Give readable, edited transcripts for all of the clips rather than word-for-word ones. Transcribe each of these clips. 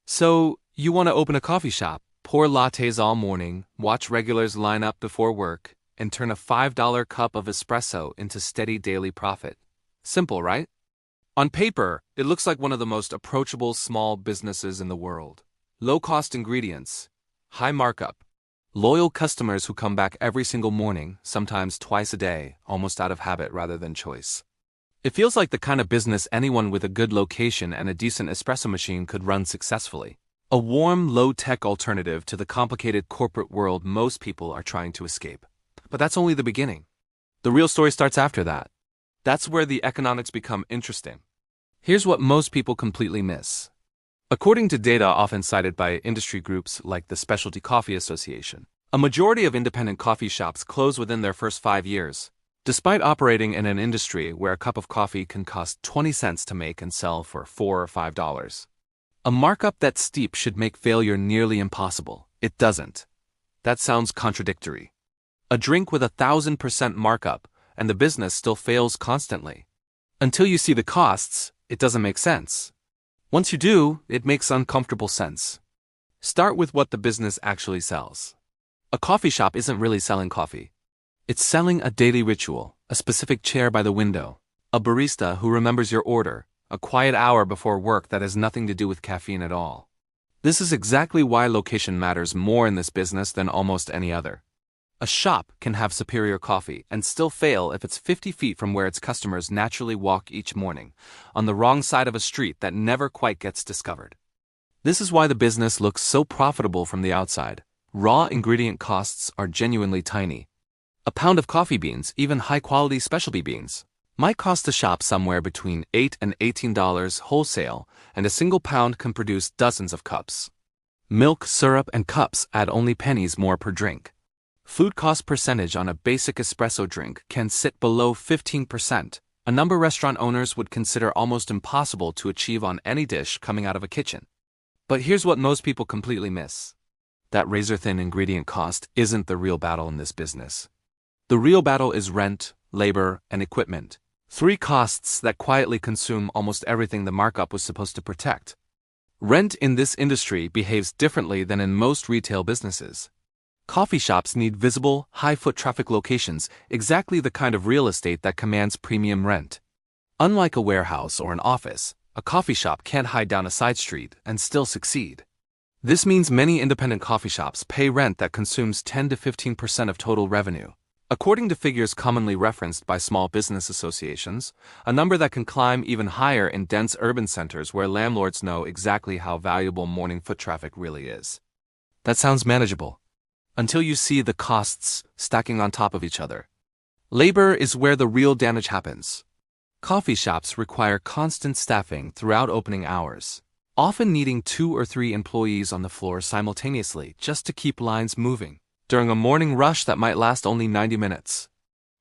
So, you want to open a coffee shop, pour lattes all morning, watch regulars line up before work, and turn a $5 cup of espresso into steady daily profit. Simple, right? On paper, it looks like one of the most approachable small businesses in the world. Low-cost ingredients, high markup, loyal customers who come back every single morning, sometimes twice a day, almost out of habit rather than choice. It feels like the kind of business anyone with a good location and a decent espresso machine could run successfully. A warm, low-tech alternative to the complicated corporate world most people are trying to escape. But that's only the beginning. The real story starts after that. That's where the economics become interesting. Here's what most people completely miss. According to data often cited by industry groups like the Specialty Coffee Association, a majority of independent coffee shops close within their first 5 years, despite operating in an industry where a cup of coffee can cost 20 cents to make and sell for $4 or $5. A markup that steep should make failure nearly impossible. It doesn't. That sounds contradictory. A drink with 1,000% markup, and the business still fails constantly. Until you see the costs, it doesn't make sense. Once you do, it makes uncomfortable sense. Start with what the business actually sells. A coffee shop isn't really selling coffee. It's selling a daily ritual, a specific chair by the window, a barista who remembers your order, a quiet hour before work that has nothing to do with caffeine at all. This is exactly why location matters more in this business than almost any other. A shop can have superior coffee and still fail if it's 50 feet from where its customers naturally walk each morning, on the wrong side of a street that never quite gets discovered. This is why the business looks so profitable from the outside. Raw ingredient costs are genuinely tiny. A pound of coffee beans, even high-quality specialty beans, might cost the shop somewhere between $8 and $18 wholesale, and a single pound can produce dozens of cups. Milk, syrup, and cups add only pennies more per drink. Food cost percentage on a basic espresso drink can sit below 15%, a number restaurant owners would consider almost impossible to achieve on any dish coming out of a kitchen. But here's what most people completely miss. That razor-thin ingredient cost isn't the real battle in this business. The real battle is rent, labor, and equipment. 3 costs that quietly consume almost everything the markup was supposed to protect. Rent in this industry behaves differently than in most retail businesses. Coffee shops need visible, high-foot traffic locations, exactly the kind of real estate that commands premium rent. Unlike a warehouse or an office, a coffee shop can't hide down a side street and still succeed. This means many independent coffee shops pay rent that consumes 10 to 15% of total revenue. According to figures commonly referenced by small business associations, a number that can climb even higher in dense urban centers where landlords know exactly how valuable morning foot traffic really is. That sounds manageable, until you see the costs stacking on top of each other. Labor is where the real damage happens. Coffee shops require constant staffing throughout opening hours, often needing 2 or 3 employees on the floor simultaneously just to keep lines moving, during a morning rush that might last only 90 minutes.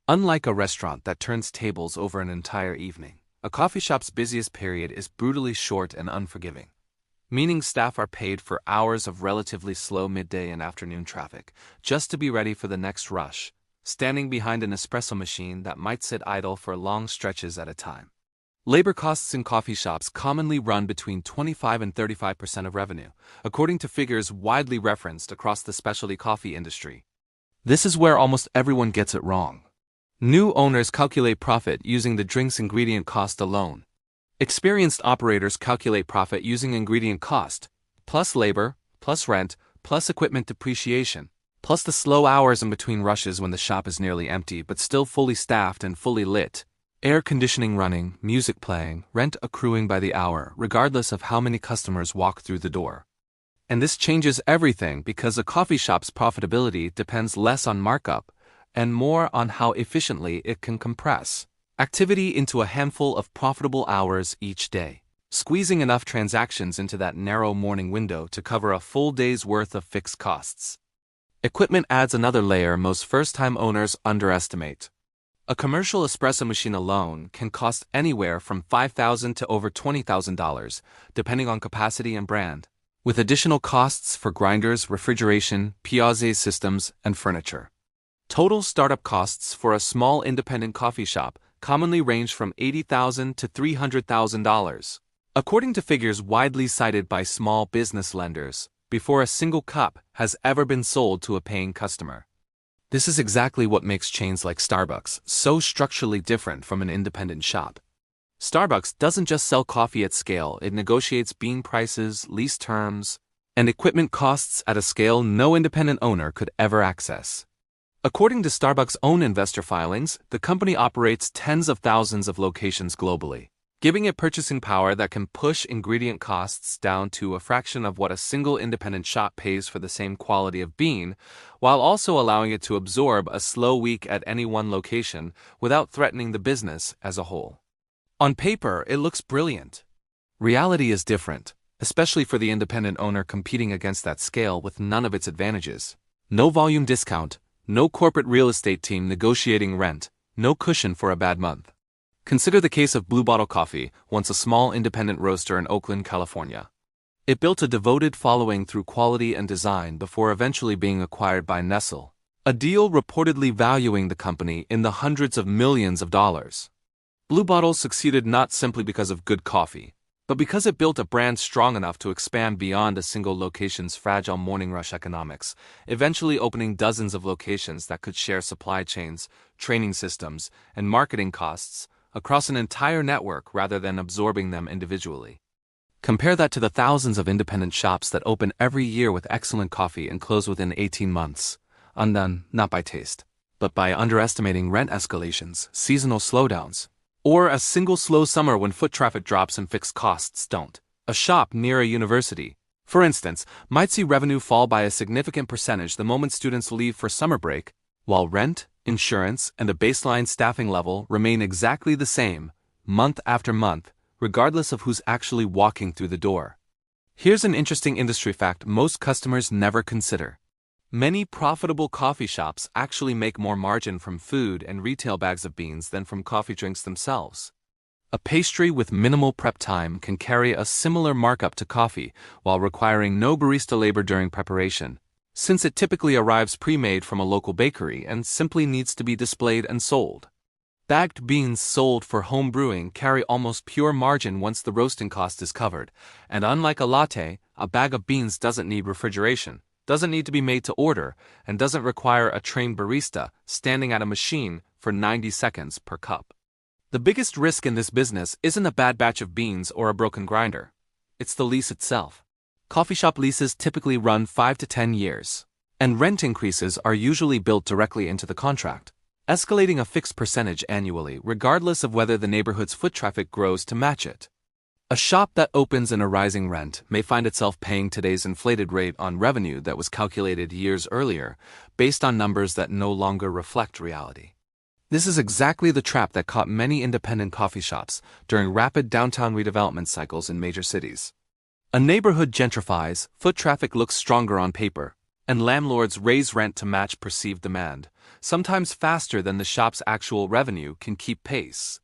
Unlike a restaurant that turns tables over an entire evening, a coffee shop's busiest period is brutally short and unforgiving, meaning staff are paid for hours of relatively slow midday and afternoon traffic, just to be ready for the next rush, standing behind an espresso machine that might sit idle for long stretches at a time. Labor costs in coffee shops commonly run between 25 and 35% of revenue, according to figures widely referenced across the specialty coffee industry. This is where almost everyone gets it wrong. New owners calculate profit using the drink's ingredient cost alone. Experienced operators calculate profit using ingredient cost, plus labor, plus rent, plus equipment depreciation, plus the slow hours in between rushes when the shop is nearly empty but still fully staffed and fully lit, air conditioning running, music playing, rent accruing by the hour, regardless of how many customers walk through the door. And this changes everything because a coffee shop's profitability depends less on markup and more on how efficiently it can compress activity into a handful of profitable hours each day, squeezing enough transactions into that narrow morning window to cover a full day's worth of fixed costs. Equipment adds another layer most first-time owners underestimate. A commercial espresso machine alone can cost anywhere from $5,000 to over $20,000, depending on capacity and brand, with additional costs for grinders, refrigeration, Piazza systems, and furniture. Total startup costs for a small independent coffee shop commonly range from $80,000 to $300,000. According to figures widely cited by small business lenders, before a single cup has ever been sold to a paying customer. This is exactly what makes chains like Starbucks so structurally different from an independent shop. Starbucks doesn't just sell coffee at scale, it negotiates bean prices, lease terms, and equipment costs at a scale no independent owner could ever access. According to Starbucks' own investor filings, the company operates tens of thousands of locations globally, giving it purchasing power that can push ingredient costs down to a fraction of what a single independent shop pays for the same quality of bean, while also allowing it to absorb a slow week at any one location without threatening the business as a whole. On paper, it looks brilliant. Reality is different, especially for the independent owner competing against that scale with none of its advantages. No volume discount, no corporate real estate team negotiating rent, no cushion for a bad month. Consider the case of Blue Bottle Coffee, once a small independent roaster in Oakland, California. It built a devoted following through quality and design before eventually being acquired by Nestlé, a deal reportedly valuing the company in the hundreds of millions of dollars. Blue Bottle succeeded not simply because of good coffee, but because it built a brand strong enough to expand beyond a single location's fragile morning rush economics, eventually opening dozens of locations that could share supply chains, training systems, and marketing costs across an entire network rather than absorbing them individually. Compare that to the thousands of independent shops that open every year with excellent coffee and close within 18 months, undone not by taste, but by underestimating rent escalations, seasonal slowdowns, or a single slow summer when foot traffic drops and fixed costs don't. A shop near a university, for instance, might see revenue fall by a significant percentage the moment students leave for summer break, while rent, insurance, and a baseline staffing level remain exactly the same, month after month, regardless of who's actually walking through the door. Here's an interesting industry fact most customers never consider. Many profitable coffee shops actually make more margin from food and retail bags of beans than from coffee drinks themselves. A pastry with minimal prep time can carry a similar markup to coffee while requiring no barista labor during preparation, since it typically arrives pre-made from a local bakery and simply needs to be displayed and sold. Bagged beans sold for home brewing carry almost pure margin once the roasting cost is covered, and unlike a latte, a bag of beans doesn't need refrigeration, doesn't need to be made to order, and doesn't require a trained barista standing at a machine for 90 seconds per cup. The biggest risk in this business isn't a bad batch of beans or a broken grinder. It's the lease itself. Coffee shop leases typically run 5 to 10 years, and rent increases are usually built directly into the contract, escalating a fixed percentage annually regardless of whether the neighborhood's foot traffic grows to match it. A shop that opens in a rising rent may find itself paying today's inflated rate on revenue that was calculated years earlier, based on numbers that no longer reflect reality. This is exactly the trap that caught many independent coffee shops during rapid downtown redevelopment cycles in major cities. A neighborhood gentrifies, foot traffic looks stronger on paper, and landlords raise rent to match perceived demand, sometimes faster than the shop's actual revenue can keep pace.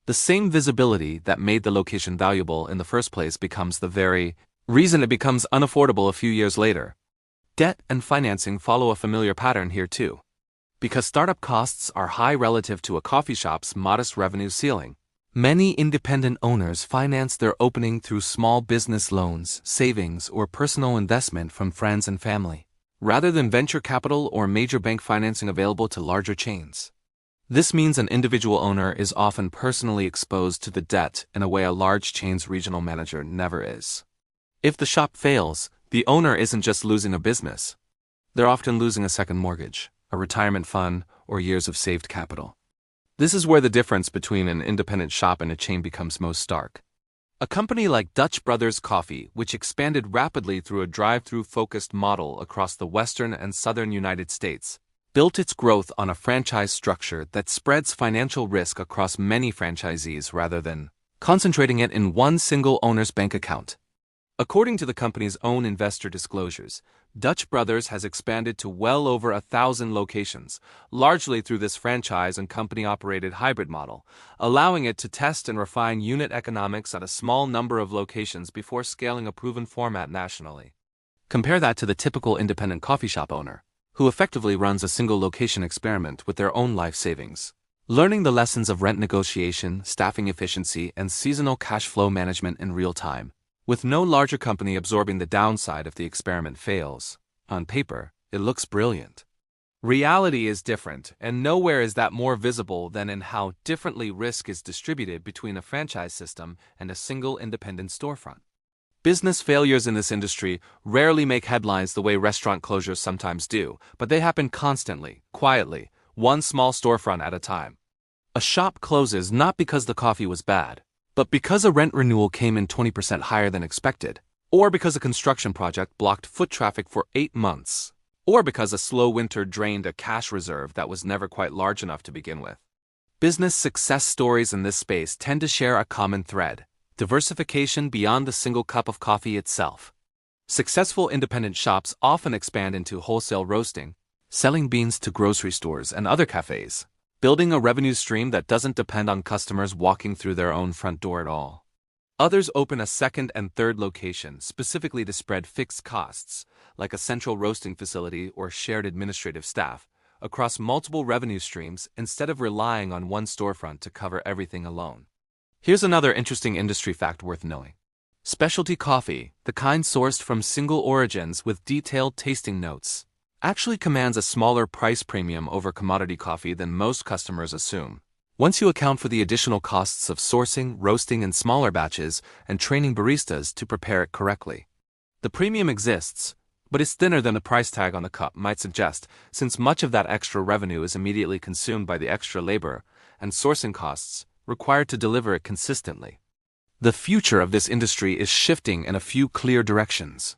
The same visibility that made the location valuable in the first place becomes the very reason it becomes unaffordable a few years later. Debt and financing follow a familiar pattern here too. Because startup costs are high relative to a coffee shop's modest revenue ceiling, many independent owners finance their opening through small business loans, savings, or personal investment from friends and family, rather than venture capital or major bank financing available to larger chains. This means an individual owner is often personally exposed to the debt in a way a large chain's regional manager never is. If the shop fails, the owner isn't just losing a business. They're often losing a second mortgage, a retirement fund, or years of saved capital. This is where the difference between an independent shop and a chain becomes most stark. A company like Dutch Brothers Coffee, which expanded rapidly through a drive-through focused model across the western and southern United States, built its growth on a franchise structure that spreads financial risk across many franchisees rather than concentrating it in one single owner's bank account. According to the company's own investor disclosures, Dutch Brothers has expanded to well over 1,000 locations, largely through this franchise and company-operated hybrid model, allowing it to test and refine unit economics at a small number of locations before scaling a proven format nationally. Compare that to the typical independent coffee shop owner, who effectively runs a single location experiment with their own life savings, Learning the lessons of rent negotiation, staffing efficiency, and seasonal cash flow management in real time, with no larger company absorbing the downside if the experiment fails. On paper, it looks brilliant. Reality is different, and nowhere is that more visible than in how differently risk is distributed between a franchise system and a single independent storefront. Business failures in this industry rarely make headlines the way restaurant closures sometimes do, but they happen constantly, quietly, one small storefront at a time. A shop closes not because the coffee was bad, but because a rent renewal came in 20% higher than expected, or because a construction project blocked foot traffic for 8 months, or because a slow winter drained a cash reserve that was never quite large enough to begin with. Business success stories in this space tend to share a common thread: diversification beyond the single cup of coffee itself. Successful independent shops often expand into wholesale roasting, selling beans to grocery stores and other cafes, building a revenue stream that doesn't depend on customers walking through their own front door at all. Others open a second and third location specifically to spread fixed costs, like a central roasting facility or shared administrative staff, across multiple revenue streams instead of relying on one storefront to cover everything alone. Here's another interesting industry fact worth knowing. Specialty coffee, the kind sourced from single origins with detailed tasting notes, actually commands a smaller price premium over commodity coffee than most customers assume. Once you account for the additional costs of sourcing, roasting in smaller batches, and training baristas to prepare it correctly. The premium exists, but is thinner than the price tag on the cup might suggest, since much of that extra revenue is immediately consumed by the extra labor and sourcing costs required to deliver it consistently. The future of this industry is shifting in a few clear directions.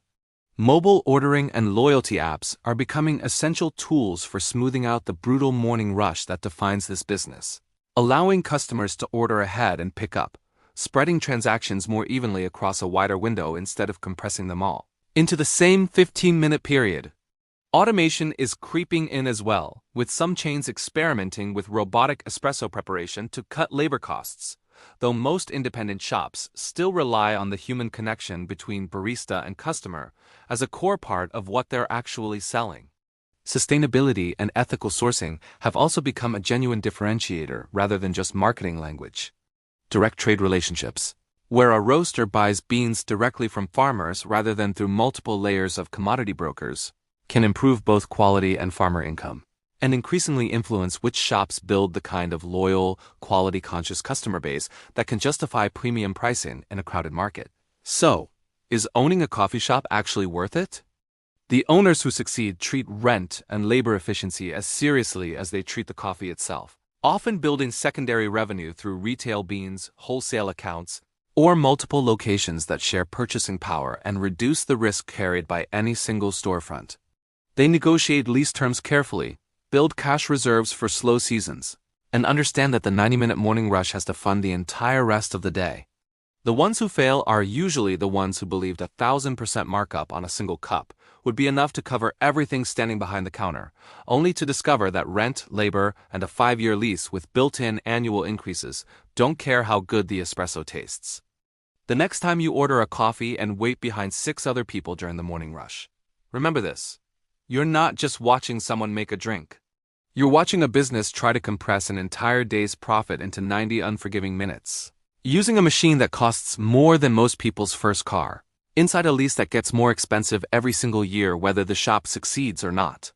Mobile ordering and loyalty apps are becoming essential tools for smoothing out the brutal morning rush that defines this business, allowing customers to order ahead and pick up, spreading transactions more evenly across a wider window instead of compressing them all into the same 15-minute period. Automation is creeping in as well, with some chains experimenting with robotic espresso preparation to cut labor costs, though most independent shops still rely on the human connection between barista and customer as a core part of what they're actually selling. Sustainability and ethical sourcing have also become a genuine differentiator rather than just marketing language. Direct trade relationships, where a roaster buys beans directly from farmers rather than through multiple layers of commodity brokers, can improve both quality and farmer income, and increasingly influence which shops build the kind of loyal, quality-conscious customer base that can justify premium pricing in a crowded market. So, is owning a coffee shop actually worth it? The owners who succeed treat rent and labor efficiency as seriously as they treat the coffee itself, often building secondary revenue through retail beans, wholesale accounts, or multiple locations that share purchasing power and reduce the risk carried by any single storefront. They negotiate lease terms carefully, build cash reserves for slow seasons, and understand that the 90-minute morning rush has to fund the entire rest of the day. The ones who fail are usually the ones who believed 1,000% markup on a single cup would be enough to cover everything standing behind the counter, only to discover that rent, labor, and a 5-year lease with built-in annual increases don't care how good the espresso tastes. The next time you order a coffee and wait behind 6 other people during the morning rush, remember this: you're not just watching someone make a drink. You're watching a business try to compress an entire day's profit into 90 unforgiving minutes, using a machine that costs more than most people's first car, inside a lease that gets more expensive every single year whether the shop succeeds or not.